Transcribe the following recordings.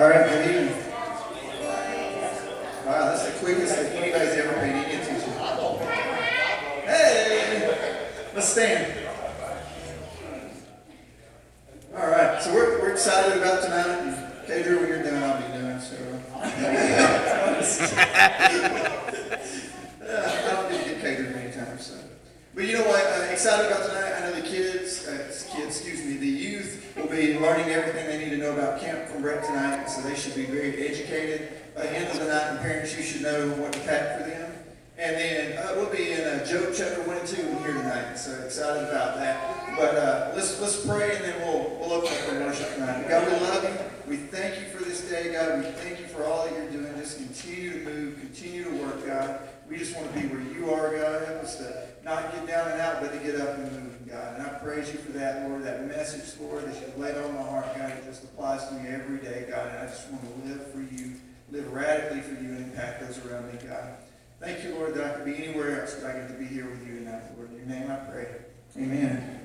All right, good evening. Wow, that's the quickest that anybody's ever paid any attention. Hey, let's stand. All right, so we're excited about tonight. And Pedro, when you're done, I'll be done. So I don't get to get catered many times. So, but you know what? Excited about tonight. I know the the youth will be learning everything they need to know about Camp from Brett tonight. So they should be very educated. End of the night, and parents, you should know what to pack for them. And then we'll be in Job chapter 1 and 2 here tonight. So excited about that. But let's pray, and then we'll open up for worship tonight. God, we love you. We thank you for this day, God. We thank you for all that you're doing. Just continue to move, continue to work, God. We just want to be where you are, God. Help us to not get down and out, but to get up and move, God. And I praise you for that, Lord, that message, Lord, that you've laid on my heart, God. It just applies to me every day, God. And I just want to live for you, live radically for you, and impact those around me, God. Thank you, Lord, that I could be anywhere else, but I get to be here with you tonight, Lord. In your name I pray. Amen.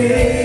With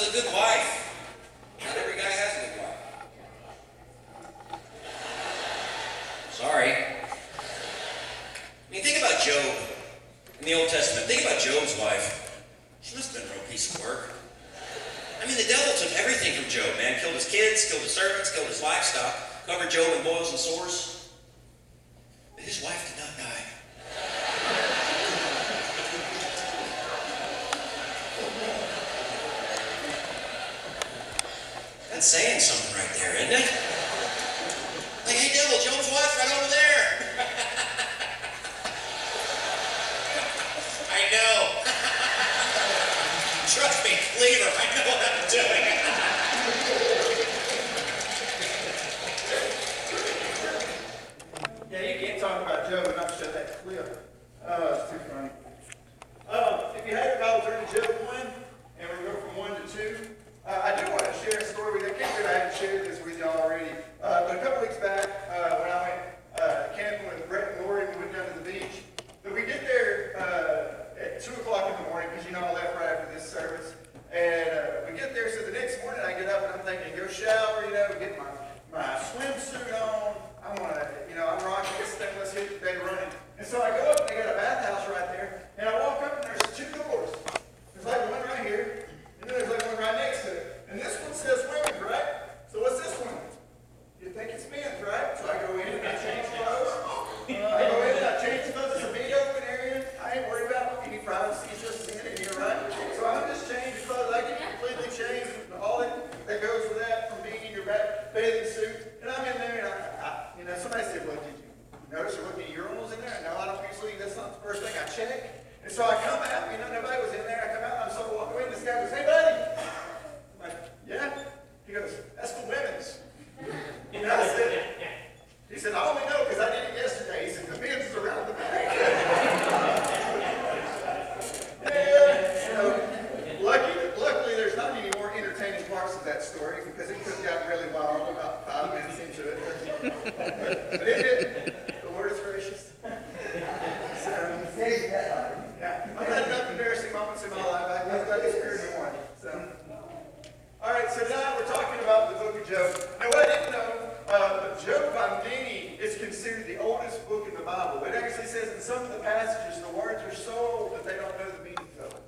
a good wife. everything from Job, man. Killed his kids, killed his servants, killed his livestock, covered Job in boils and sores. But his wife did not die. That's saying something right there, isn't it? Like, hey, devil, Job's wife right over there. I know. Trust me, leave her. I know what I'm doing. Yeah, you can't talk about Job and not show that clip. It's too funny. If you have your Bible, turn to Job 1, and we'll go from 1 to 2. I do want to share a story with you. I can't believe I haven't shared this with y'all already. But a couple weeks back, when I went camping with Brett and Lori, we went down to the beach. But we get there at 2 o'clock in the morning, because I left right after this service. And we get there, so the next morning I get up and I'm thinking, go shower, get my swimsuit on. I'm rocking this thing, let's hit the day running. And so I go up and they got a bathhouse right there. And I walk up and there's 2 doors. There's like one right here, and then there's like one right next to it. And this one says women's, right? So what's this one? You think it's men's, right? So I go in and I change clothes. I go in and I change clothes. It's a big open area. I ain't worried about any privacy, it's just in here, right? So I'm just changing clothes. I get completely changed, all that goes with that, from being in your bathing suit. And I'm in there and somebody said, well, did you notice or look at urinals in there? No, I don't usually, that's not the first thing I check. And so I come out, nobody was in there. I come out and I'm sort of walking away and this guy goes, hey buddy. I'm like, yeah? He goes, that's for women's. And I said, he said, I only know because I did it yesterday. He said, the men's is around the back. Luckily there's not any more entertaining parts of that story because it could have gotten really wild about 5 minutes into it. But it didn't. The Lord is gracious. I've had enough embarrassing moments in my life. I've got this period of one. All right, so tonight we're talking about the book of Job. Now, what I didn't know, but Job by many is considered the oldest book in the Bible. It actually says in some of the passages the words are so old that they don't know the meanings of it.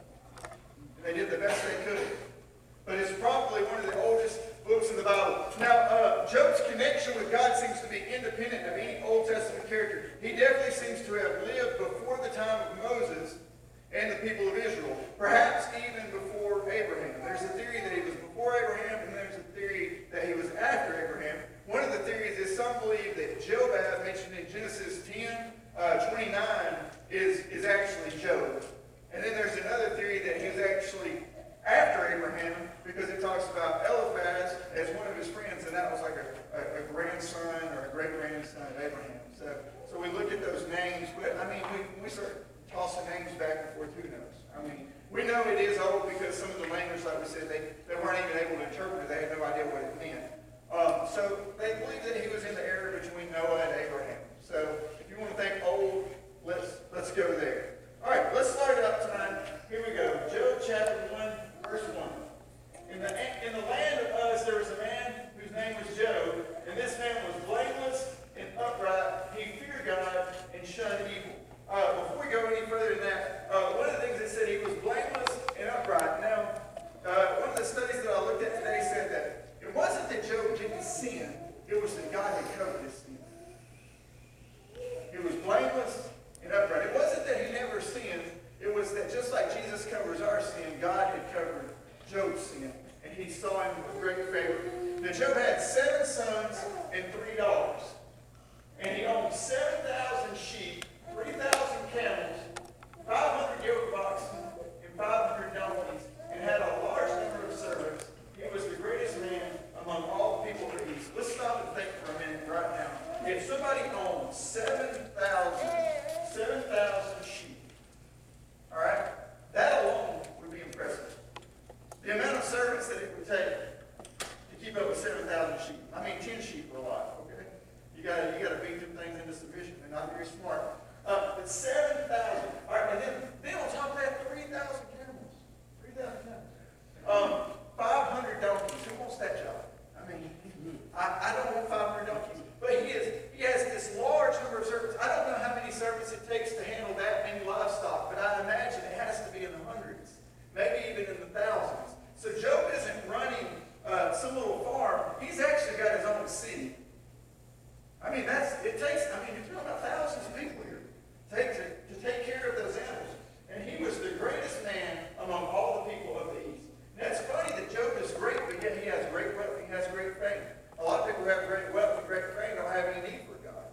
And they did the best they could. But it's probably one of the oldest books in the Bible. Now, Job's connection with God seems to be independent of any Old Testament character. He definitely seems to have lived before the time of Moses and the people of Israel, perhaps even before Abraham. There's a theory that he was before Abraham, and there's a theory that he was after Abraham. One of the theories is some believe that Jobab, mentioned in Genesis 10:29, is actually Job. And then there's another theory that he was actually after Abraham, because it talks about Eliphaz as one of his friends, and that was like a grandson or a great-grandson of Abraham. So we look at those names, but we start tossing names back and forth, who knows? We know it is old because some of the language, like we said, they weren't even able to interpret it. They had no idea what it meant. So they believe that he was in the era between Noah and Abraham. So if you want to think old, let's go there. All right, let's start it up tonight. Here we go. Job chapter 1, verse 1. In the land of Uz there was a man whose name was Job, and this man was blameless and upright. He feared God and shunned evil. Before we go any further than that, one of the things that said he was blameless and upright. Now, one of the studies that I looked at today said that it wasn't that Job didn't sin, it was that God had covered his sin. He was blameless and upright. It wasn't that he never sinned, it was that just like Jesus covers our sin, God had covered Job's sin, and he saw him with great favor. Now, Job had 7 sons and 3 daughters, and he owned 7,000 sheep, 3,000 camels, 500 yoke of oxen, and 500 donkeys, and had a large number of servants. He was the greatest man among all the people of the East. Let's stop and think for a minute right now. If somebody owned 7,000 sheep, all right, that alone would be impressive. The amount of servants that it would take to keep up with 7,000 sheep. 10 sheep are a lot, okay? You gotta beat them things into submission. They're not very smart. But 7,000. All right, and then on top of that, 3,000 camels. 3,000 camels. 500 donkeys. Who wants that job? I don't want 500 donkeys. But he has this large number of servants. I don't know how many servants it takes to handle that many livestock, but I imagine it has to be in the hundreds, maybe even in the thousands. So Job isn't running great fame. A lot of people who have great wealth and great fame don't have any need for God.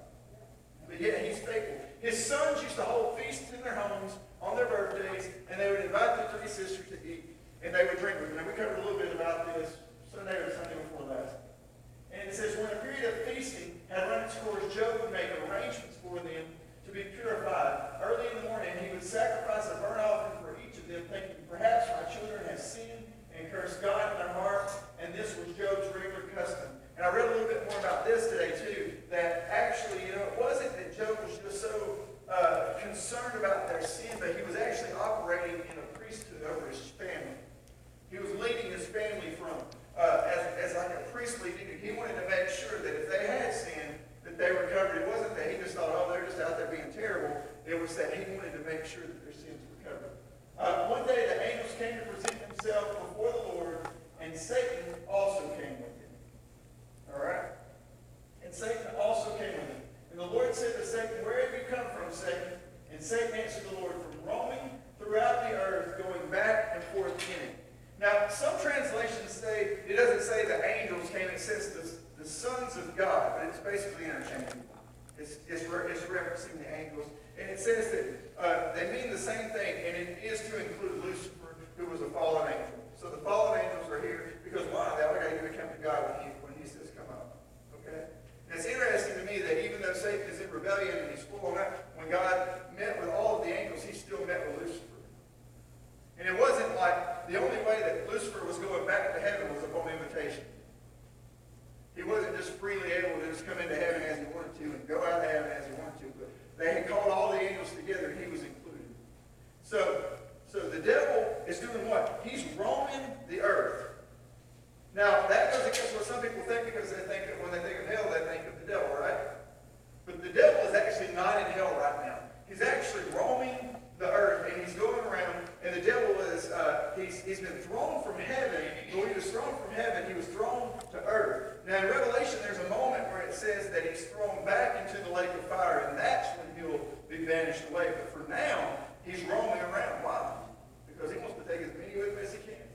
But yet he's faithful. His sons used to hold feasts in their homes on their birthdays, and they would invite their three sisters to eat, and they would drink with them. And we covered a little bit about this Sunday or Sunday before last. And it says, when a period of feasting had run its course, Job would make arrangements for them to be purified. Early in the morning, he would sacrifice a burnt offering for each of them, thinking, perhaps my children have sinned and cursed God in their hearts, and this was Job's regular custom. And I read a little bit more about this today, too, that actually, it wasn't that Job was just so concerned about their sin, but he was actually operating in a priesthood over his family. He was leading his family from as like a priestly duty. He wanted to make sure that if they had sinned, that they were covered. It wasn't that he just thought, oh, they're just out there being terrible. It was that he wanted to make sure that their sins were covered. One day the angels came to present themselves before the Lord, and Satan also came with him. All right? And Satan also came with him. And the Lord said to Satan, where have you come from, Satan? And Satan answered the Lord, from roaming throughout the earth, going back and forth in it. Now, some translations say, it doesn't say the angels came, it says the sons of God, but it's basically interchangeable. It's referencing the angels. And it says that they mean the same thing, and it is to include Lucifer, who was a fallen angel. So the fallen angels are here because why? They all got to come to God when he says come up. Okay? And it's interesting to me that even though Satan is in rebellion and he's full on that, when God met with all of the angels, he still met with Lucifer. And it wasn't like the only way that Lucifer was going back to heaven was upon invitation. He wasn't just freely able to just come into heaven as he wanted to and go out of heaven as he wanted to, but they had called all the angels together and he was included. So the devil is doing what? He's roaming the earth. Now, that goes against what some people think, because they think that when they think of hell, they think of the devil, right? But the devil is actually not in hell right now. He's actually roaming the earth, and he's going around, and the devil is, he's been thrown from heaven. But when he was thrown from heaven, he was thrown to earth. Now, in Revelation, there's a moment where it says that he's thrown back into the lake of fire, and that's when he'll be banished away. But for now, he's roaming around. Why? Because he wants to take as many with him as he can.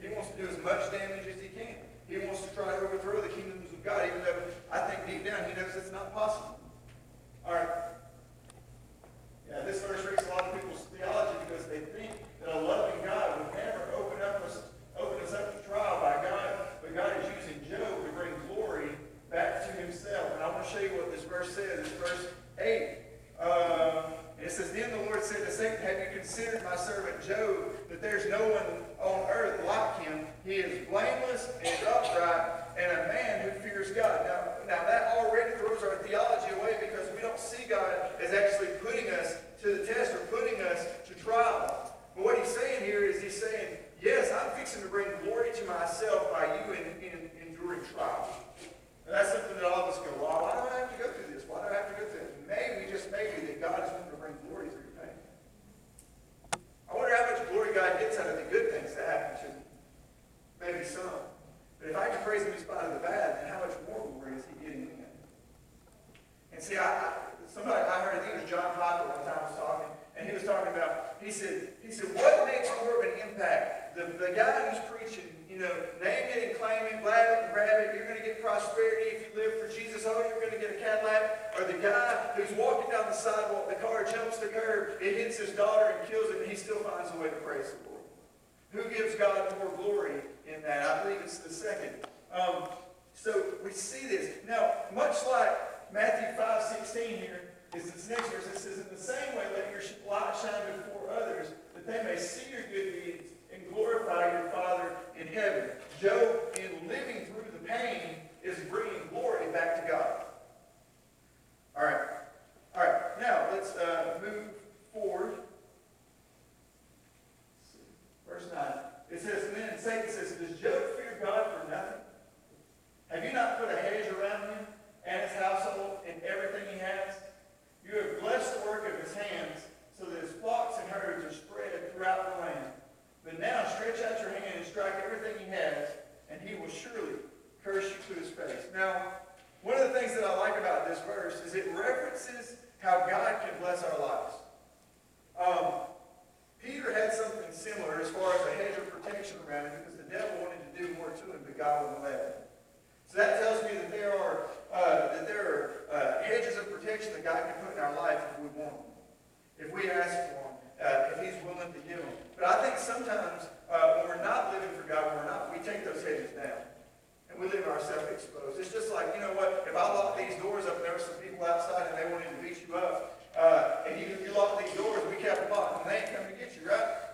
He wants to do as much damage as he can. He wants to try to overthrow the kingdoms of God, even though I think deep down he knows it's not possible. All right. Yeah, this verse breaks a lot of people's theology because they think that a loving God would never open us up to trial by God, but God is using Job to bring glory back to himself. And I want to show you what this verse says. It's verse 8. It says, then the Lord said to Satan, have you considered my servant Job, that there's no one on earth like him? He is blameless and upright, and a man who fears God. Now that already throws our theology away, because we don't see God as actually putting us to the test or putting us to trial. But what he's saying here is he's saying, yes, I'm fixing to bring glory to myself by you in enduring trial. And that's something that all of us go, well, why do I have to go through this? Why do I have to go through this? Maybe, just maybe, that God is going to bring glory through your pain. I wonder how much glory God gets out of the good things that happen to me. Maybe some. But if I can praise him in spite of the bad, then how much more glory is he getting in? And see, I heard, I think it was John Piper one time was talking, and he was talking about, he said, what makes more of an impact? The guy who's preaching, name it and claim it, blab it and grab it, you're going to get prosperity if you live for Jesus, oh, you're going to get a Cadillac, or the guy who's walking down the sidewalk, the car jumps the curb, it hits his daughter and kills him, and he still finds a way to praise the Lord. Who gives God more glory in that? I believe it's the second. So we see this. Now, much like Matthew 5:16 here, is this next verse. It says, in the same way, let your light shine before others, that they may see your good deeds and glorify your Father in heaven. Job, in living through the pain, is bringing glory back to God. All right. Now, let's move forward. Verse 9. It says, and then Satan says, does Job fear God for nothing? Have you not put a hedge around him and his household and everything he has? You have blessed the work of his hands, so that his flocks and herds are spread throughout the land. But now stretch out your hand and strike everything he has, and he will surely curse you to his face. Now, one of the things that I like about this verse is it references how God can bless our lives. Peter had something similar as far as a hedge of protection around him, because the devil wanted to do more to him, but God wouldn't let it. So that tells me that there are hedges of protection that God can put in our life if we want them, if we ask for them, if He's willing to give them. But I think sometimes when we're not living for God, we take those hedges down. And we leave ourselves exposed. It's just like, you know what, if I lock these doors up and there were some people outside and they wanted to beat you up, and you lock these doors, we kept them locked, and they ain't coming to get you, right?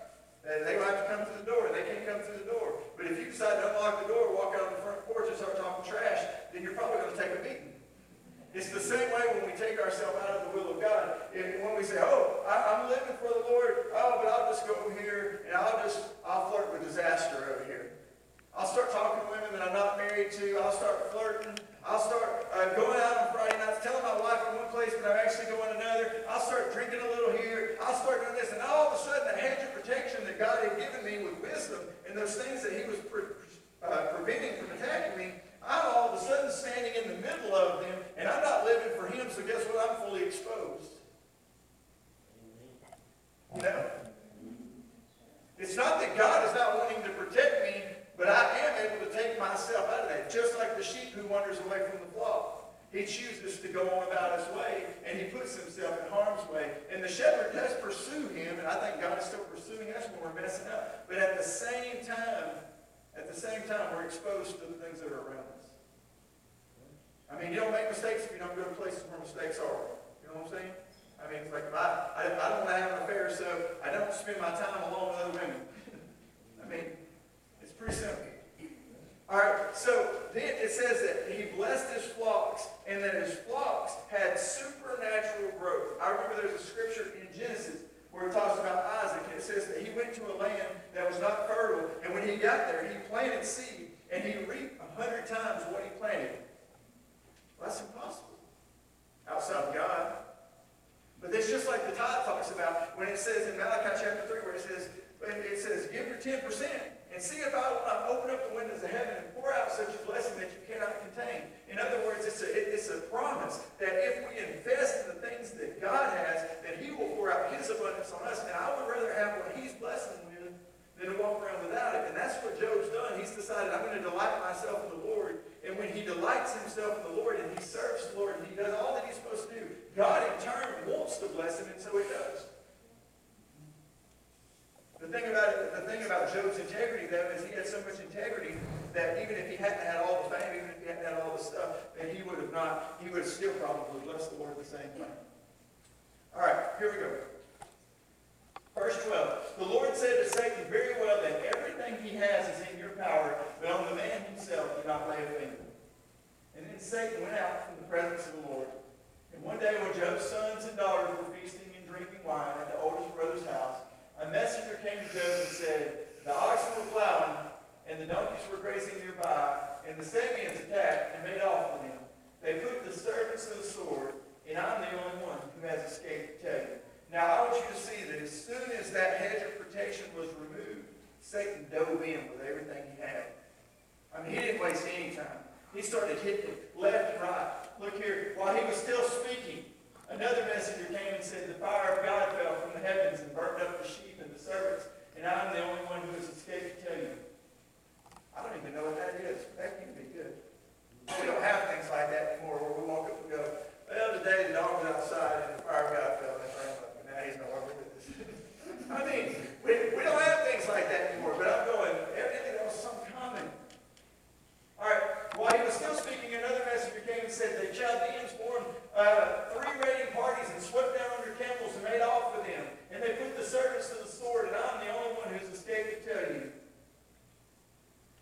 They will have to come through the door, and they can't come through the door. But if you decide to unlock the door, walk out on the front porch and start talking trash, then you're probably going to take a beating. It's the same way when we take ourselves out of the will of God. When we say, oh, I'm living for the Lord, oh, but I'll just go over here, and I'll flirt with disaster over here. I'll start talking to women that I'm not married to. I'll start flirting. I'll start going out on Friday nights, telling my wife I'm one place, but I'm actually going another. I'll start drinking a little here. I'll start doing this. And all of a sudden, the hedge of protection that God had given me with wisdom and those things that He was preventing from attacking me, I'm all of a sudden standing in the middle of them, and I'm not living for Him, so guess what? I'm fully exposed. You know? It's not that God is not wanting to protect me, but I am able to take myself out of that. Just like the sheep who wanders away from the flock. He chooses to go on about his way, and he puts himself in harm's way. And the shepherd does pursue him, and I think God is still pursuing us when we're messing up. But at the same time, we're exposed to the things that are around us. I mean, you don't make mistakes if you don't go to places where mistakes are. You know what I'm saying? I mean, it's like if I don't want to have an affair, so I don't spend my time alone with other women. I mean, it's pretty simple. All right, so then it says that He blessed His flocks, and that His flocks had supernatural growth. I remember there's a scripture in Genesis where it talks about Isaac, and it says that he went to a land that was not fertile, and when he got there, he planted seed, and he reaped 100 times what he planted. Well, that's impossible outside of God. But it's just like the tithe talks about when it says in Malachi chapter 3 where it says, give your 10% and see if I will not open up the windows of heaven and pour out such a blessing that you cannot contain. In other words, it's a promise that if we invest in the things that God has, that He will pour out His abundance on us. And I would rather have what He's blessing with than to walk around without it. And that's what Job's done. He's decided, I'm going to delight myself in the Lord. And when he delights himself in the Lord and he serves the Lord and he does all that he's supposed to do, God in turn wants to bless him, and so He does. The thing about Job's integrity, though, is he had so much integrity that even if he hadn't had all the fame, even if he hadn't had all the stuff, that he would have still probably blessed the Lord the same way. All right, here we go. Verse 12. The Lord said to Satan, very well, then everything he has is in your power, but on the man himself do not lay a finger. And then Satan went out from the presence of the Lord. And one day when Job's sons and daughters were feasting and drinking wine at the oldest brother's house, a messenger came to Job and said, the oxen were plowing, and the donkeys were grazing nearby, and the Sabeans attacked and made off with them. They put the servants to the sword, and I'm the only one who has escaped to tell you. Now I want you to see that as soon as that hedge of protection was removed, Satan dove in with everything he had. I mean, he didn't waste any time. He started hitting left and right. Look here, while he was still speaking, another messenger came and said, the fire of God fell from the heavens and burned up the sheep and the servants, and I'm the only one who has escaped to tell you. I don't even know what that is. That can't be good. We don't have things like that anymore where we walk up and go, well, today the dog was outside and the fire of God fell and it burned up, and now he's no longer with us. I mean, we don't have things like that anymore, but I'm going, evidently that was some common. All right, while he was still speaking, another messenger came and said, the Chaldeans formed 3 raiding parties and swept down on your camels and made off with them. And they put the servants to the sword, and I'm the only one who's escaped to tell you.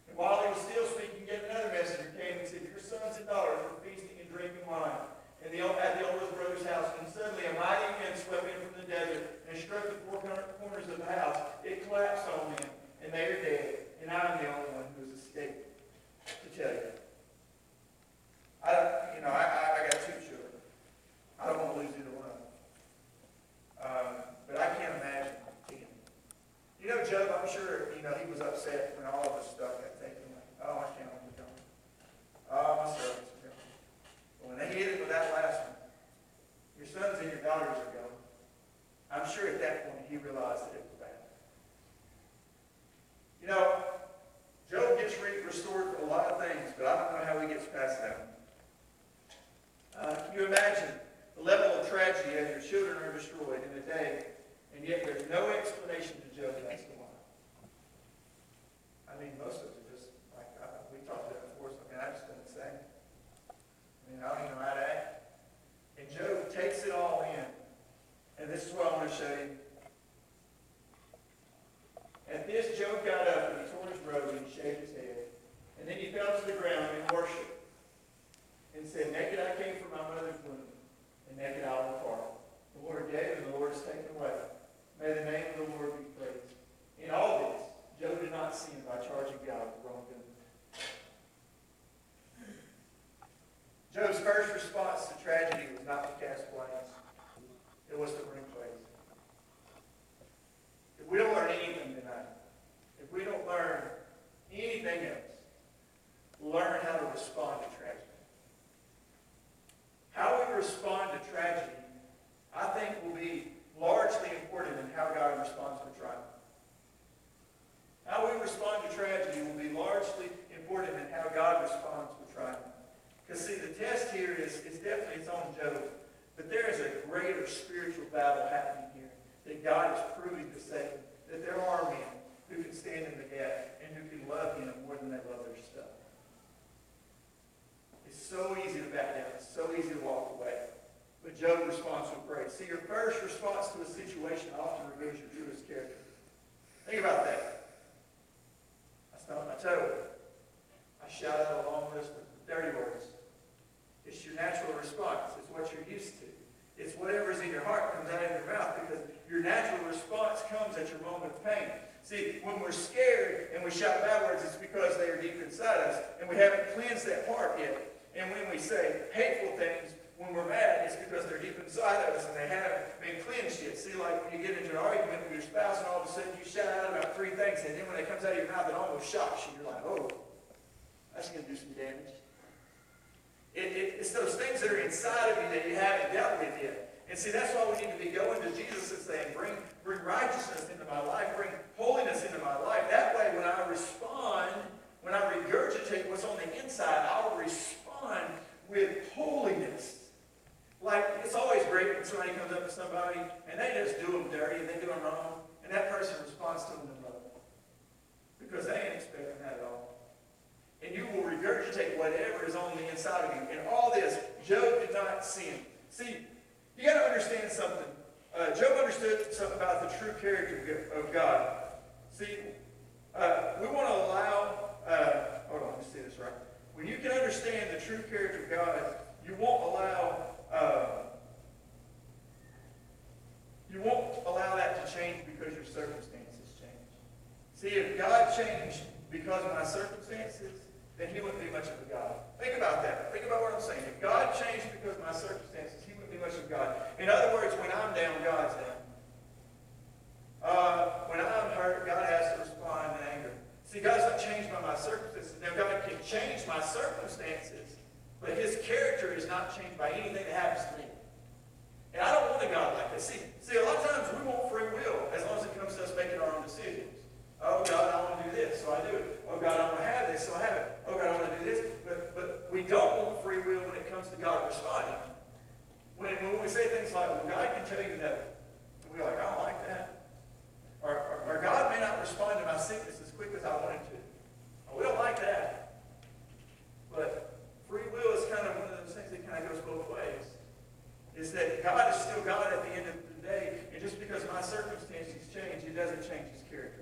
And while he was still speaking, but I don't know how he gets past that one. Can you imagine the level of tragedy as your children are destroyed in a day, and yet there's no explanation to Job as to why? I mean, most of us are just, like we talked about before, so I just couldn't say. I mean, I don't even know how to act. And Job takes it all in. And this is what I want to show you. At this, Job got up and he tore his robe and he shaved his head. And then he fell to the ground in worship and said, naked I came from my mother's womb, and naked I will depart. The Lord gave and the Lord has taken away. May the name of the Lord be praised. In all this, Job did not sin by charging God with wrongdoing. Job's first response to tragedy was not to cast blames. It was to bring praise. If we don't learn anything tonight, if we don't learn anything else, learn how to respond to tragedy. How we respond to tragedy, I think, will be largely important in how God responds to trial. How we respond to tragedy will be largely important in how God responds to trial. Because, see, the test here is definitely its own Job. But there is a greater spiritual battle happening here that God is proving to Satan that there are men who can stand in the gap and who can love him more than they love their stuff. It's so easy to back down. It's so easy to walk away. But Job responds with praise. See, your first response to a situation often reveals your truest character. Think about that. I stubbed my toe. I shout out a long list of dirty words. It's your natural response. It's what you're used to. It's whatever's in your heart comes out of your mouth, because your natural response comes at your moment of pain. See, when we're scared and we shout bad words, it's because they are deep inside us, and we haven't cleansed that part yet. And when we say hateful things, when we're mad, it's because they're deep inside of us and they haven't been cleansed yet. See, like when you get into an argument with your spouse and all of a sudden you shout out about 3 things, and then when it comes out of your mouth, it almost shocks you. You're like, oh, that's going to do some damage. It's those things that are inside of you that you haven't dealt with yet. And see, that's why we need to be going to Jesus and saying, bring righteousness into my life, bring holiness into my life. That way, when I respond, when I regurgitate what's on the inside, I'll respond with holiness. Like, it's always great when somebody comes up to somebody and they just do them dirty and they do them wrong, and that person responds to them in love. Because they ain't expecting that at all. And you will regurgitate whatever is on the inside of you. In all this, Job did not sin. See, you got to understand something. Job understood something about the true character of God. See, we want to allow, hold on, let me say this right. When you can understand the true character of God, you won't allow that to change because your circumstances change. See, if God changed because of my circumstances, then he wouldn't be much of a God. Think about that. Think about what I'm saying. If God changed because of my circumstances, he wouldn't be much of a God. In other words, when I'm down, God's down. When I'm hurt, God has to respond in anger. See, God's not changed by my circumstances. Now, God can change my circumstances, but his character is not changed by anything that happens to me. And I don't want a God like this. See, a lot of times we want free will as long as it comes to us making our own decisions. Oh, God, I want to do this, so I do it. Oh, God, I want to have this, so I have it. Oh, God, I want to do this. But we don't want free will when it comes to God responding. When we say things like, well, God can tell you no. And we're like, I don't like that. Or God may not respond to my sickness as quick as I want him to. Oh, we don't like that. But free will is kind of one of those things that kind of goes both ways. Is that God is still God at the end of the day, and just because my circumstances change, it doesn't change his character.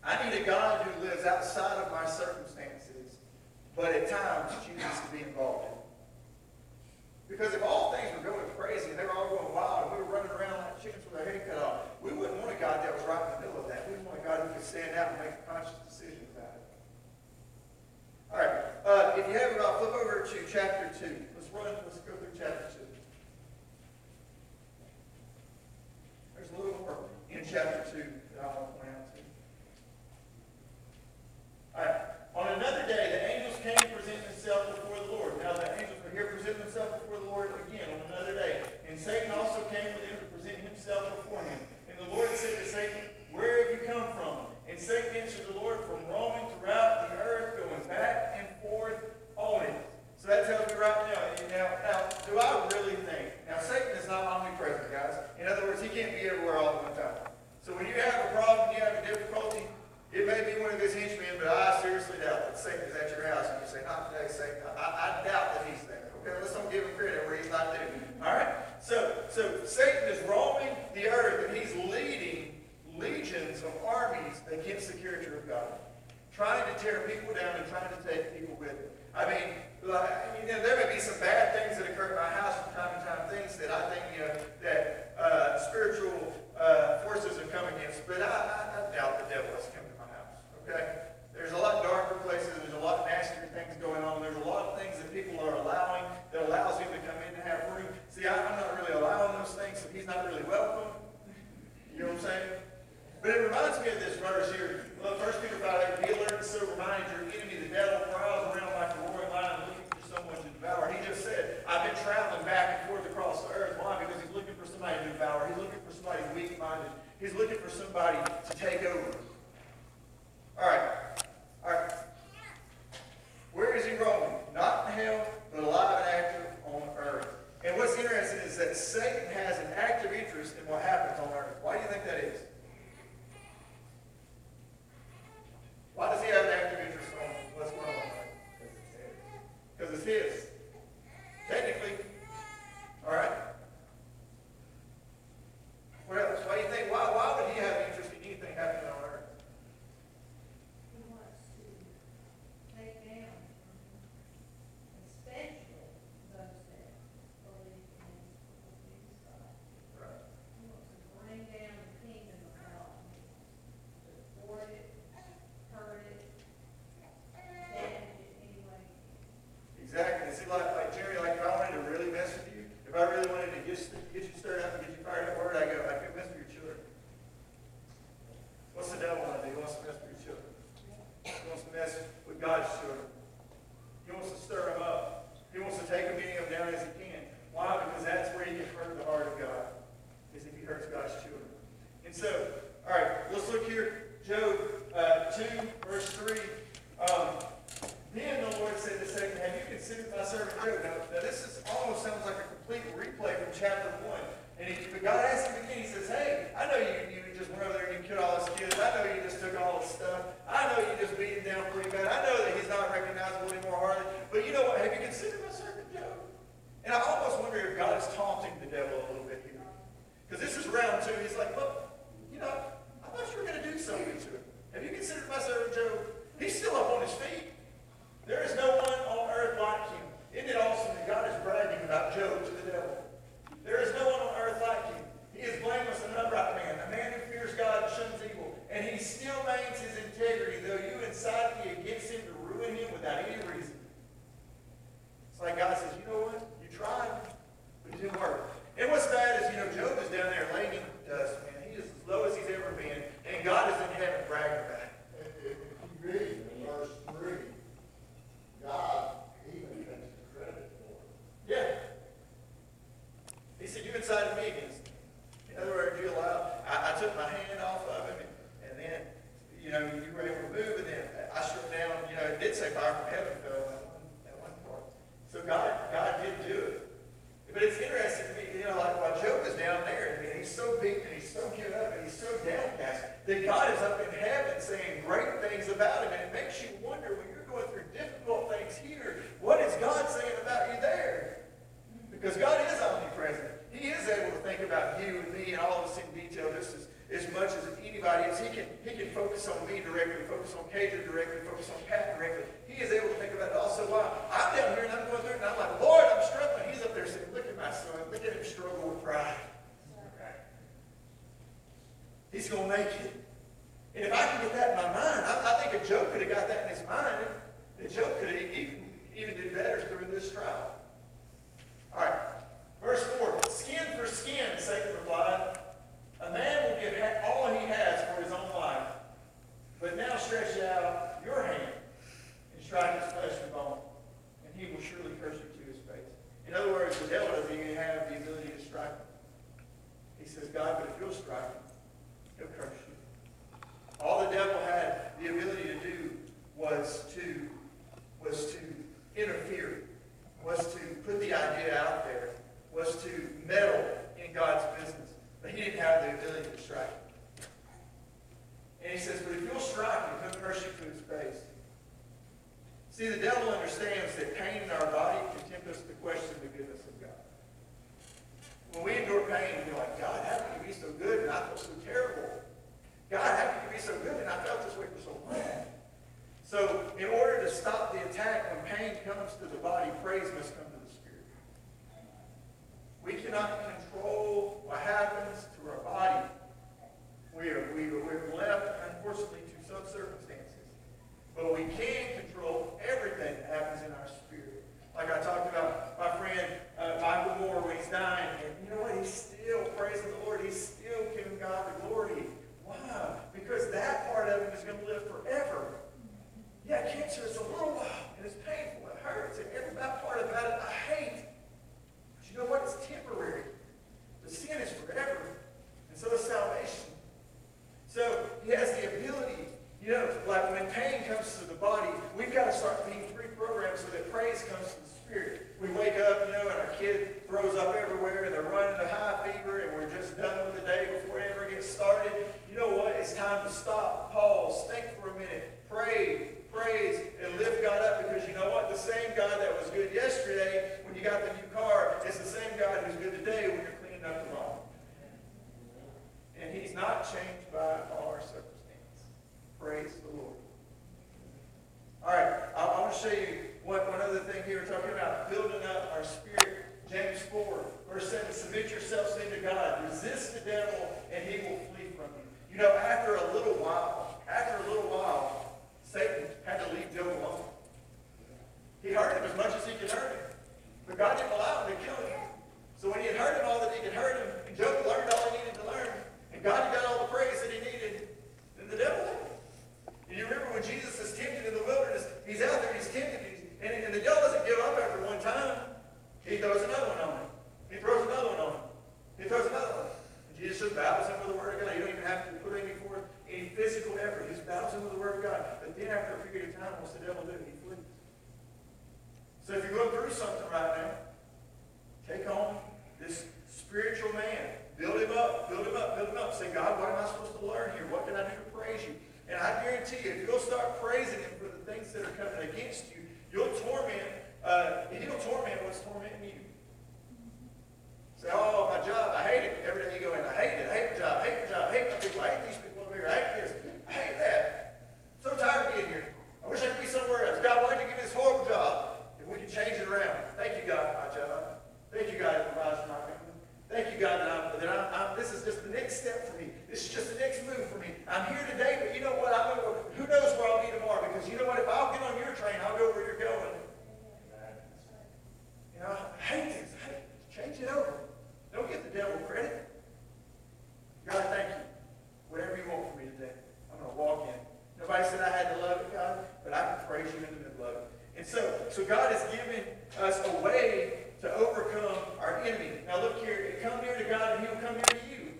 I need a God who lives outside of my circumstances, but at times chooses to be involved in it. Because if all things were going crazy and they were all going wild and we were running around like chickens with our head cut off, we wouldn't want a God that was right in the middle of that. We want a God who could stand out and make a conscious decision about it. All right. If you have it, I'll flip over to chapter 2. Let's go through chapter 2. There's a little more in chapter 2 that I want to point out to you. All right. On another day, the angels came to present themselves before the Lord. Now the angels were here to present themselves before the Lord again on another day. And Satan also came with them to present himself before him. And the Lord said to Satan, "Where have you come from?" And Satan answered the Lord, "From wrong Satan is at your house and you say, not today, Satan, I doubt that he's there. Okay, let's don't give him credit where he's not there. All right? So Satan is roaming the earth and he's leading legions of armies against the character of God, trying to tear people down and trying to take people with him. I mean, there may be some bad things that occur at my house from time to time, things that I think, that spiritual forces have come against, but I doubt the devil has come to my house, okay? There's a lot darker places, there's a lot nastier things going on, there's a lot of things that people are allowing that allows him to come in and have room. See, I'm not really allowing those things, so he's not really welcome. You know what I'm saying? But it reminds me of this verse here. Well, 1 Peter 5:8, be alert and sober-minded, your enemy, the devil, prowls around like a roaring lion looking for someone to devour. He just said, I've been traveling back and forth across the earth. Why? Because he's looking for somebody to devour. He's looking for somebody weak-minded. He's looking for somebody to take over. All right. Where is he roaming? Not in hell, but alive and active on earth. And what's interesting is that Satan has an active interest in what happens on earth. Why do you think that is? Why does he have an active interest on what's going on? Because it's his. Technically. All right? What else? Why do you think? Why would he have an interest in anything happening on earth? He wants to take down, especially those that believe in God. Right. He wants to bring down the kingdom of God, to thwart it, hurt it, damage it any way he can. Exactly. See, like Jerry, like if I wanted to really mess with you, if I really wanted to get you stirred up and get you fired up, where would I go? I could mess with your children. What's the devil want to do? He wants to mess with your children. He wants to mess with God's children. He wants to stir them up. He wants to take as many of them down as he can. Why? Because that's where he can hurt the heart of God, is if he hurts God's children. And so, all right, let's look here. Job 2, verse 3. Then the Lord said to Satan, have you considered my servant Job? Now this almost sounds like a complete replay from chapter 1. But God asked him again, he says, hey, I know you just went over there and you killed all his kids. I know you just took all his stuff. I know you just beat him down pretty bad. I know that he's not recognizable anymore, hardly. But you know what? Have you considered my servant Job? And I almost wonder if God is taunting the devil a little bit here. Because this is round 2. He's like, look, I thought you were going to do something to him. Have you considered my servant Job? He's still up on his feet. There is no one on earth like him. Isn't it awesome that God is bragging about Job to the devil? There is no one on earth like him. He is blameless and an upright man, a man who fears God and shuns evil. And he still maintains his integrity, though you incite me against him to ruin him without any reason. It's like God says, you know what? You tried, but it didn't work. And what's bad is, Job is down there laying in the dust, man. He is as low as he's ever been. And God is in heaven bragging about it. If you read in verse 3, God even takes the credit for it. Yeah. He said, you incited me against him. In other words, you allowed, I took my hand off of him, and then, you were able to move, and then I struck down, it did say fire from heaven fell that one part. So God did do it. But it's interesting to me, like while Job is down there, and he's so beaten, and he's so given up, and he's so downcast, that God is up in heaven saying great things about him, and it makes you wonder when you're going through difficult things here, what is God saying about you there? Because God is omnipresent. He is able to think about you and me and all of us in detail just as much as anybody is. He can focus on me directly, focus on Cager directly, focus on Pat directly. He is able to think about it also. While I'm down here and I'm going through it and I'm like, Lord, I'm struggling. He's up there saying, look at my son. Look at him struggle with pride. He's going to make it. And if I can get that in my mind, I think if Job could have got that in his mind, that Job could have even did better through this trial. All right. Verse 4, skin for skin, Satan replied. A man will give all he has for his own life. But now stretch out your hand and strike his flesh and bone, and he will surely curse you to his face. In other words, the devil doesn't even have the ability to strike him. He says, God, but if you'll strike him, he'll curse you. All the devil had the ability to do was to interfere, was to put the idea out there, was to meddle in God's business. But he didn't have the ability to strike him. And he says, but if you'll strike him, he'll curse you to his face. See, the devil understands that pain in our body can tempt us to question the goodness of God. When we endure pain, we're like, God, how can you be so good and I feel so terrible? God, how can you be so good and I felt this way for so long? So, in order to stop the attack when pain comes to the body, praise must come to the spirit. We cannot control what happens to our body. We're left, unfortunately, to some circumstances. But we can control everything that happens in our spirit. Like I talked about my friend Michael Moore when he's dying. And you know what? He's still praising the Lord. He's still giving God the glory. Why? Because that part of him is going to live forever. Yeah, cancer is a little while, and it's painful, it hurts, and every part about it I hate. But you know what? It's temporary. The sin is forever, and so is salvation. So he has the ability, like when pain comes to the body, we've got to start being pre-programmed so that praise comes to the spirit. We wake up, and our kid throws up everywhere, and they're running a high fever, and we're just done with the day before it ever gets started. You know what? It's time to stop, pause, think for a minute, pray, praise, and lift God up, because you know what? The same God that was good yesterday when you got the new car is the same God who's good today when you're cleaning up the wrong. And he's not changed by our circumstances. Praise the Lord. All right, I want to show you one other thing here. We're talking about building up our spirit. James 4, verse 7, submit yourselves to God. Resist the devil, and he will flee from you. After a little while, Satan had to leave Job alone. He hurt him as much as he could hurt him. But God didn't allow him to kill him. So when he had hurt him all that he could hurt him, and Job learned all he needed to learn, and God had got all the praise that he needed, then the devil left. And you remember when Jesus is tempted in the wilderness, he's out there, he's tempted, and the devil doesn't give up after one time. He throws another one on him. He throws another one on him. He throws another one. And Jesus just battles him with the word of God. You don't even have to put any physical effort. He just battles him with the word of God. But then after a period of time, what's the devil do? He flees. So if you're going through something right now, take on this spiritual man. Build him up, build him up, build him up. Say, God, what am I supposed to learn here? What can I do to praise you? And I guarantee you, if you'll start praising him for the things that are coming against you, he'll torment what's tormenting you. Say, oh, my job, I hate it. Every day you go in, I hate it. I hate my job, I hate my job, I hate my people, I hate these people over here, I hate this, I hate that. I'm so tired of being here. I wish I could be somewhere else. God, why did you give me this horrible job? If we can change it around. Thank you, God, for my job. Thank you, God, for provides for my family. Thank you, God, that this is just the next step for me. This is just the next move for me. I'm here today, but you know what? Who knows where I'll be tomorrow? Because you know what? If I'll get on your train, I'll go where you're going. I hate this. Change it over. Don't give the devil credit. God, thank you. Whatever you want from me today, I'm going to walk in. Nobody said I had to love it, God, but I can praise you in the middle of it. And so God has given us a way to overcome our enemy. Now look here. Come near to God, and he will come near to you.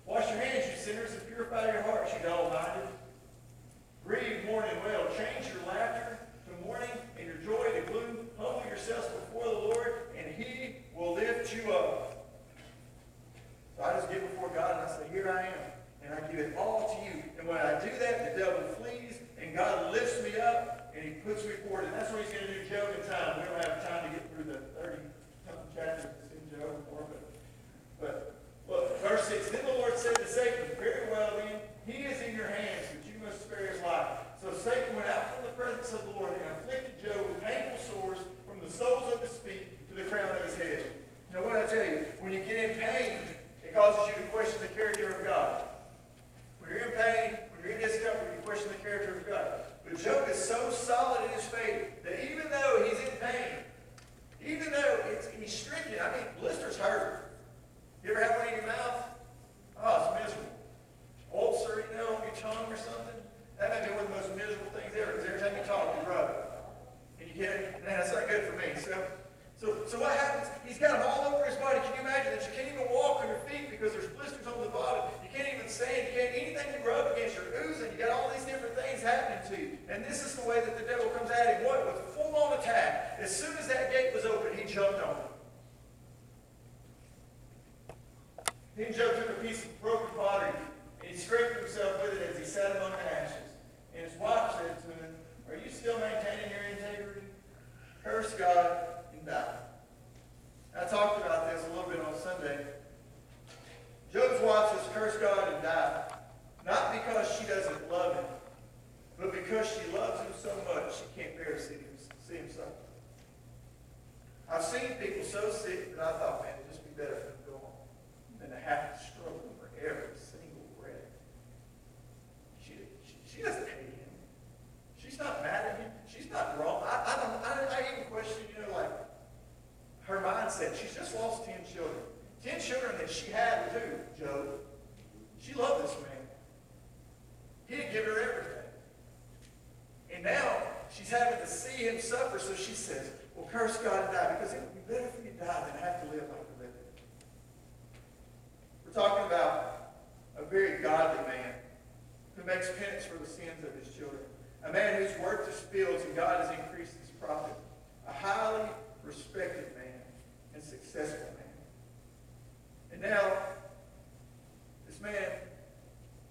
Wash your hands, you sinners, and purify your hearts, you dull-minded. Grieve, mourn, and wail. Change your laughter to mourning and your joy to gloom. Humble yourselves before the Lord, and he will lift you up. So I just get before God, and I say, here I am. And I give it all to you. And when I do that, the devil flees, and God lifts me up, and he puts me forward. And that's what he's going to do Job in time. We don't have time to get through the 30-something chapters that's in Job before, but look, verse 6. Then the Lord said to Satan, very well then, he is in your hands, but you must spare his life. So Satan went out from the presence of the Lord and afflicted Job with painful sores from the soles of his feet to the crown of his head. You know what I tell you? When you get in pain, it causes you to question the character of God. When you're in pain, when you're in discomfort, you question the character of God. But Job is so solid in his faith that even though he's in pain, even though he's stricken, blisters hurt. You ever have one in your mouth? Oh, it's miserable. Ulcer, on your tongue or something. That may be one of the most miserable things ever, because every time you talk, you rub it. And you get it, and that's not good for me. So what happens? He's got them all over his body. Can you imagine that? You can't even walk on your feet because there's blisters on the bottom. You can't even stand. You can't anything you rub against your oozing. You got all these different things happening to you. And this is the way that the devil comes at him. What? With a full-on attack. As soon as that gate was open, he jumped on it. Then Job took a piece of broken pottery, and he scraped himself with it as he sat among the ashes. And his wife said to him, are you still maintaining your so sick that I thought, man, it'd just be better for him to go home than to have to struggle for every single breath. She doesn't hate him. She's not mad at him. She's not wrong. I even question, like her mindset. She's just lost 10 children. 10 children that she had too, Job. She loved this man. He had given her everything. And now she's having to see him suffer, so she says, well, curse God and die, because it would be better for you to die than have to live like you're living. We're talking about a very godly man who makes penance for the sins of his children. A man who's worked his fields and God has increased his profit. A highly respected man and successful man. And now, this man,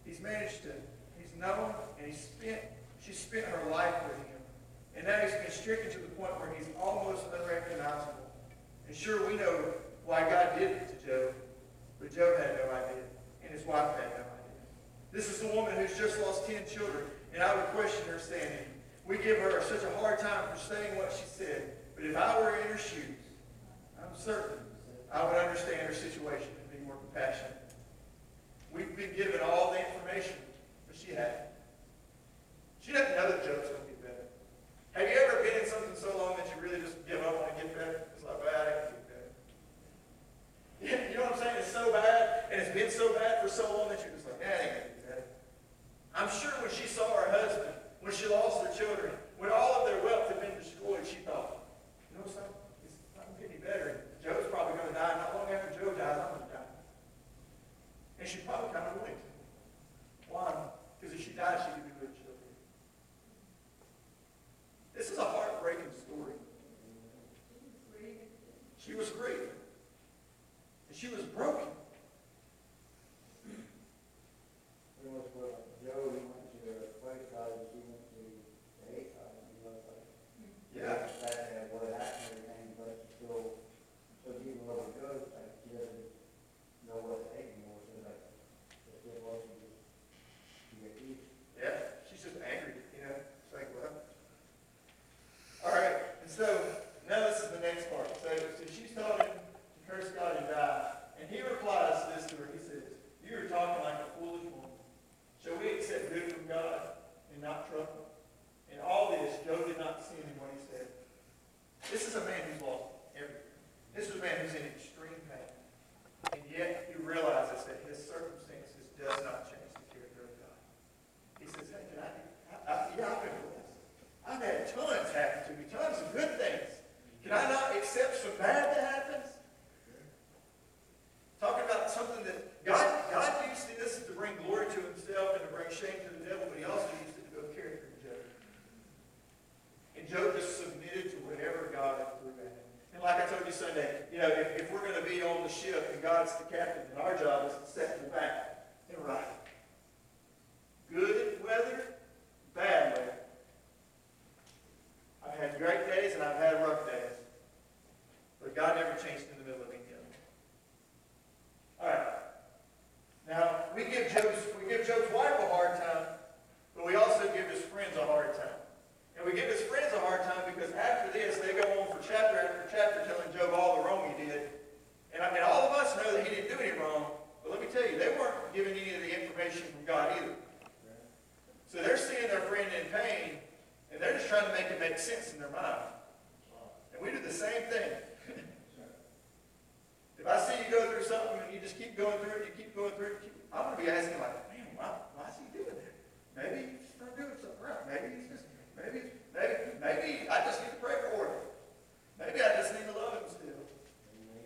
he's known, and she spent her life with him. And now he's been stricken to the point where he's almost unrecognizable. And sure, we know why God did it to Job, but Job had no idea, and his wife had no idea. This is a woman who's just lost 10 children, and I would question her standing. We give her such a hard time for saying what she said, but if I were in her shoes, I'm certain I would understand her situation and be more compassionate. We've been given all the information, but she hadn't. She doesn't know that Job's going to get better. Have you ever been in something so long that you really just give up on it and get better? It's like, well, I can get better. Yeah, you know what I'm saying? It's so bad, and it's been so bad for so long that you're just like, I ain't going to get better. I'm sure when she saw her husband, when she lost her children, when all of their wealth had been destroyed, she thought, you know something? It's not going to get any better. Joe's probably going to die. Not long after Joe dies, I'm going to die. And she probably kind of willing to. Why? Because if she dies, she could be good children. This is a heartbreaking story. She was grieving. And she was broken. Pretty much what Joe, he went to the place side, and she went to the hate side, Yeah. That what happened and everything, but still, so even though it goes, like, she doesn't know what to hate anymore, so like, it's just what she just, she gets used. Yeah. She's just angry, It's like, well. All right. And so, now this is the next part. So she's told him to curse God and die. And he replies this to her. He says, you are talking like a foolish woman. Shall we accept good from God and not trouble? In all this, Job did not sin in what he said. This is a man who's lost everything. This is a man who's in extreme pain. And yet he realizes that his circumstances does not change the character of God. He says, hey, I've been blessed. I've had tons happen to me, tons of good things. Can I not accept some bad that happens? Talking about something that God used this to bring glory to himself and to bring shame to the devil, but he also used it to build character in Job. And Job just submitted to whatever God had threw at him. And like I told you Sunday, if we're going to be on the ship and God's the captain, then our job is to set in the back and ride. Good weather, bad weather. I've had great days and I've had rough days. But God never changed in the middle of any of them. All right. Now, we give Job's wife a hard time, but we also give his friends a hard time. And we give his friends a hard time because after this, they go on for chapter after chapter telling Job all the wrong he did. And all of us know that he didn't do any wrong, but let me tell you, they weren't giving any of the information from God either. So they're seeing their friend in pain, and they're just trying to make it make sense in their mind. And we do the same thing. If I see you go through something and you just keep going through it, I'm going to be asking like, man, why is he doing that? Maybe he's not doing something right. Maybe I just need to pray for him. Maybe I just need to love him still.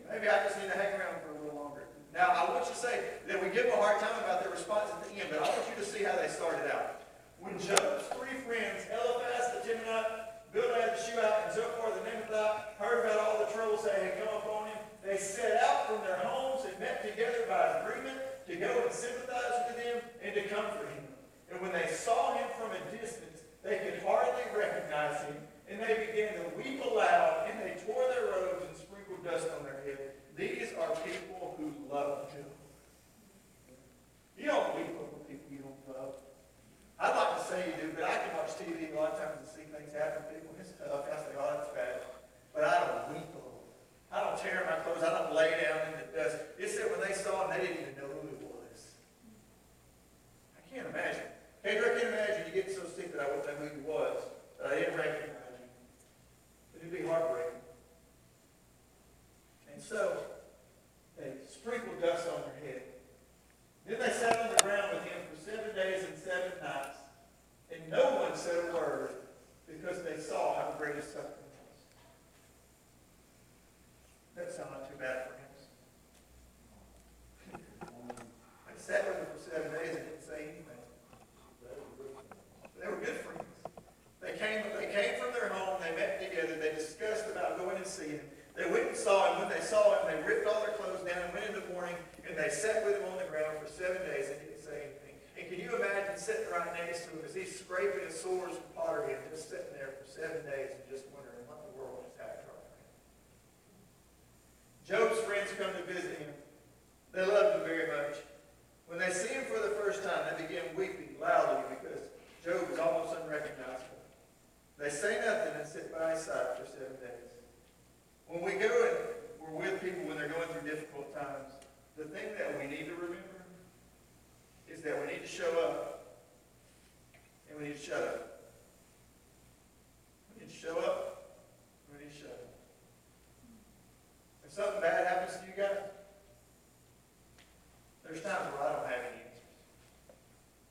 Maybe I just need to hang around for a little longer. Now, I want you to say that we give them a hard time about their response at the end, but I want you to see how they started out. When Job's three friends, Eliphaz the Temanite, Bildad the Shuhite, and Zophar the Naamathite, heard about all the troubles that had come upon him, they set out from their homes and met together by agreement to go and sympathize with him and to comfort him. And when they saw him from a distance, they could hardly recognize him, and they began to weep aloud, and they tore their robes and sprinkled dust on their head. These are people who love him. You don't weep over people you don't love. I'd like to say you do, but I can watch TV a lot of times and see things happen to people, and it's tough. I say, oh, that's bad. But I don't weep over it. I don't tearing my clothes. I don't lay down in the dust. It said when they saw him, they didn't even know who it was. I can't imagine. Pedro, I can't imagine you getting so sick that I wouldn't know who he was, that I didn't recognize you. But it'd be heartbreaking. And so, they sprinkled dust on their head. Then they sat on the ground with him for 7 days and 7 nights, and no one said a word because they saw how great his suffering was. That sounds not too bad for him. They sat with him for 7 days and didn't say anything. They were good friends. They came from their home, they met together, they discussed about going and seeing him. They went and saw him. When they saw him, they ripped all their clothes down and went in the morning, and they sat with him on the ground for 7 days and didn't say anything. And can you imagine sitting right next to him as he's scraping his sores and pottery and just sitting there for 7 days and just wondering what the world just happened to him? Job's friends come to visit him. They loved him very much. When they see him for the first time, they begin weeping loudly because Job is almost unrecognizable. They say nothing and sit by his side for 7 days. When we go and we're with people when they're going through difficult times, the thing that we need to remember is that we need to show up and we need to shut up. We need to show up and we need to shut up. If something bad happens to you guys, there's times where I don't have any answers.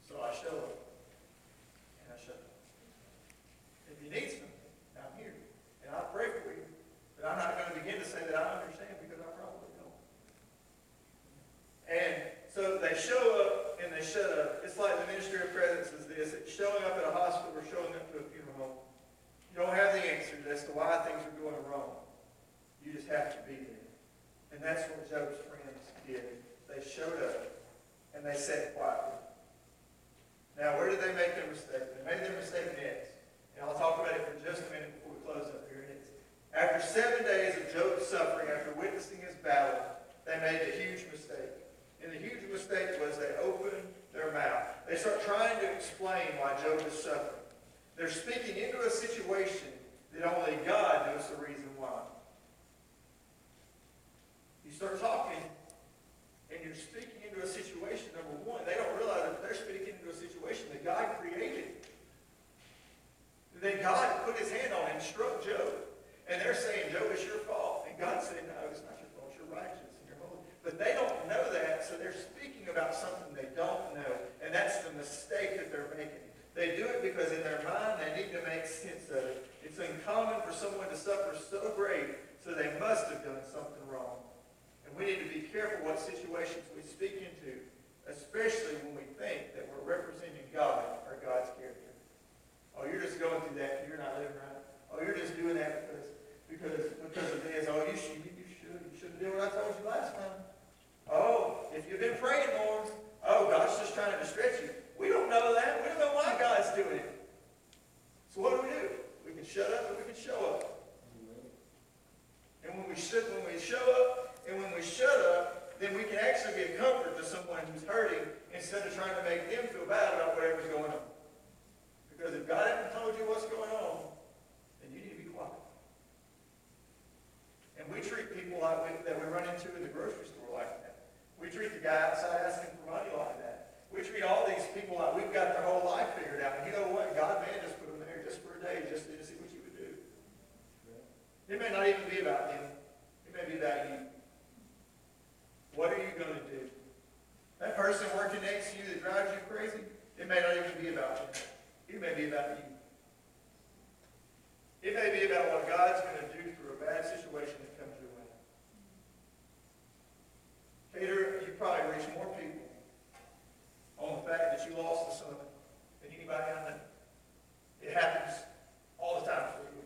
So I show up and I shut up. If you need something, I'm here. And I'll pray for you. But I'm not going to begin to say that I understand because I probably don't. And so they show up and they shut up. It's like the ministry of presence is this. It's showing up at a hospital or showing up to a funeral home. You don't have the answers as to why things are going wrong. You just have to be there. And that's what Job's friends did. They showed up and they sat quietly. Now, where did they make their mistake? They made their mistake next. And I'll talk about it for just a minute before we close up here. After 7 days of Job's suffering, after witnessing his battle, they made a huge mistake. And the huge mistake was they opened their mouth. They start trying to explain why Job is suffering. They're speaking into a situation that only God knows the reason why. You start talking, and you're speaking into a situation, number one, they don't realize that they're speaking into a situation that God created. That God put his hand on and struck Job. And they're saying, Job, it's your fault. And God said, no, it's not your fault. You're righteous and you're holy. But they don't know that, so they're speaking about something they don't know. And that's the mistake that they're making. They do it because in their mind they need to make sense of it. It's uncommon for someone to suffer so great, so they must have done something wrong. And we need to be careful what situations we speak into, especially when we think that we're representing God or God's character. Oh, you're just going through that and you're not living right. Oh, you're just doing that because of this. Oh, you shouldn't do what I told you last time. Oh, if you've been praying more, oh, God's just trying to stretch you. We don't know that. We don't know why God's doing it. So what do? We can shut up and we can show up. And when we show up and when we shut up, then we can actually be a comfort to someone who's hurting instead of trying to make them feel bad about whatever's going on. Because if God hasn't told you what's going on, then you need to be quiet. And we treat people that we run into in the grocery store like that. We treat the guy outside asking for money like that. We treat all these people like we've got their whole life figured out. And you know what? God may just put them there just for a day, just to see what you would do. It may not even be about them. It may be about you. What are you going to do? That person working next to you that drives you crazy, it may not even be about them. It may be about you. It may be about what God's going to do through a bad situation that comes your way. Peter, you probably reach more people on the fact that you lost a son than anybody I know. It happens all the time for you.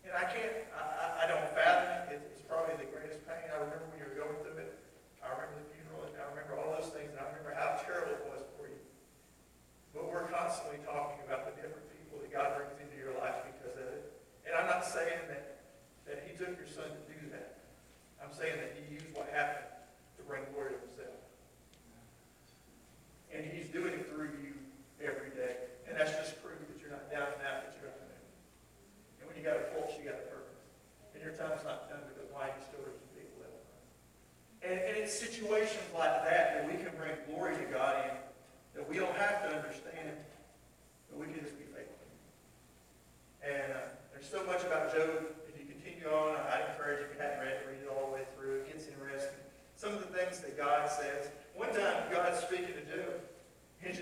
And I don't fathom it. It's probably the greatest pain. I remember when you were going through it. I remember the funeral, and I remember all those things, and I remember how terrible it was for you. But we're constantly talking about the different people that God brings into your life because of it. And I'm not saying that he took your son to do that. I'm saying that he used what happened to bring glory to himself. And he's doing it through you every day. And that's just proof that you're not down and out, that you're up and down. And when you got a pulse, you got a purpose. And your time's not done because why you still it's situations like that we can bring glory to God in, that we don't have to understand, but we can just be faithful. And there's so much about Job. If you continue on, I'd encourage you, if you haven't read it, read it all the way through. It gets interesting. Some of the things that God says. One time, God's speaking to Job, and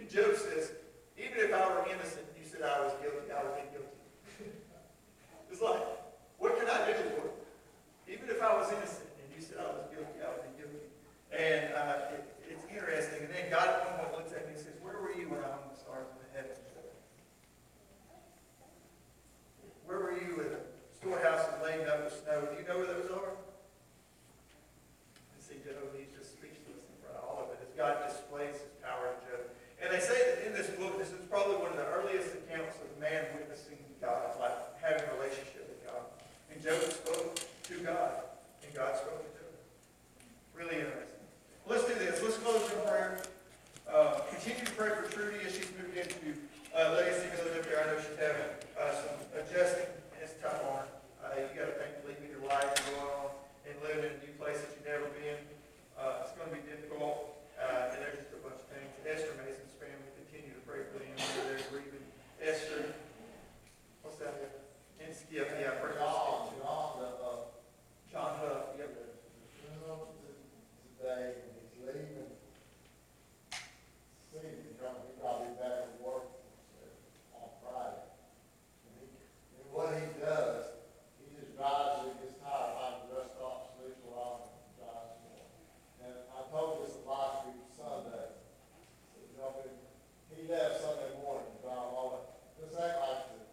Job says, even if I were innocent, you said I was guilty, I would be guilty. It's like, what can I do, Lord? Even if I was innocent and you said I was guilty, I would be guilty. And it's interesting. And then God at one point looks at me and says, where were you when I hung the stars in the heavens? Where were you when the storehouse was laden up with snow? Do you know where those are? And see, Job, he's just speechless in front of all of it as God displays his power to Job. And they say that in this book, this is probably one of the earliest accounts of man witnessing God, like having a relationship with God. And Job spoke to God, and God spoke to Job. Really interesting. Let's do this. Let's close in prayer. Continue to pray for Trudy as she's moved into Legacy Village up there. I know she's having some adjusting, and it's tough on her. You got to think, leaving your life and going on and living in a new place that you've never been. It's going to be difficult, and there's just a bunch of things. Esther Mason's family, continue to pray for them. They're grieving. Esther, what's that? And Skip, yeah, pray for Skip too. John Huff, yep. Today, and he's leaving. He's probably back at work on Friday. And what he does, he just drives when he gets tired, finds the rest stop, sleeps a while, and drives more. And I told this last week, Sunday. You know, he left Sunday morning to drive all that. This ain't like this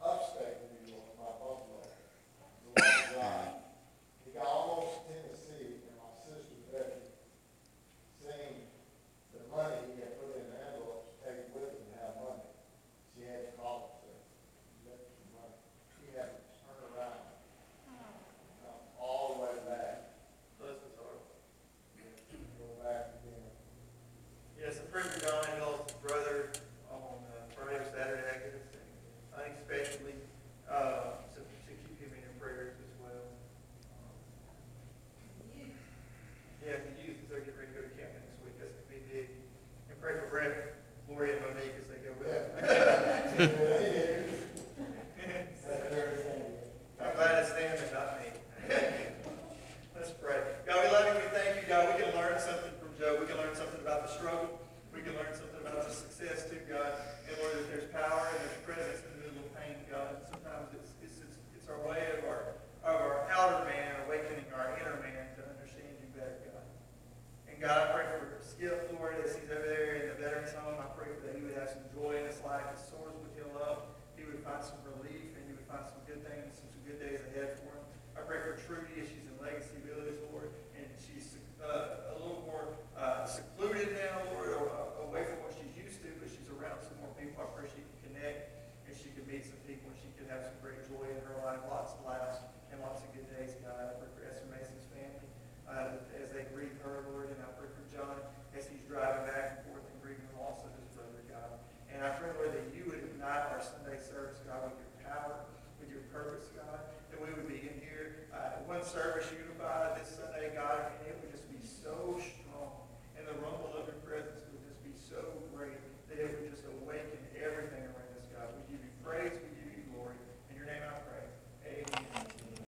upstate New York, my Buffalo. It's a long drive. He got almost to Tennessee, and my sister Becky seen the money he had put in the envelope to take with him to have money. She had to call him, say, "Let your money." He had to turn around, come all the way back, Bless his heart. go back again. Yes, I'm praying for Don Hill's brother on Friday or Saturday, I guess, unexpectedly. So keep him in your prayers as well. Yeah, the youth, as they're getting ready to go to camp next week, that's going to be big. And pray for Brett, Lori, and Monique as they go with them. Yeah.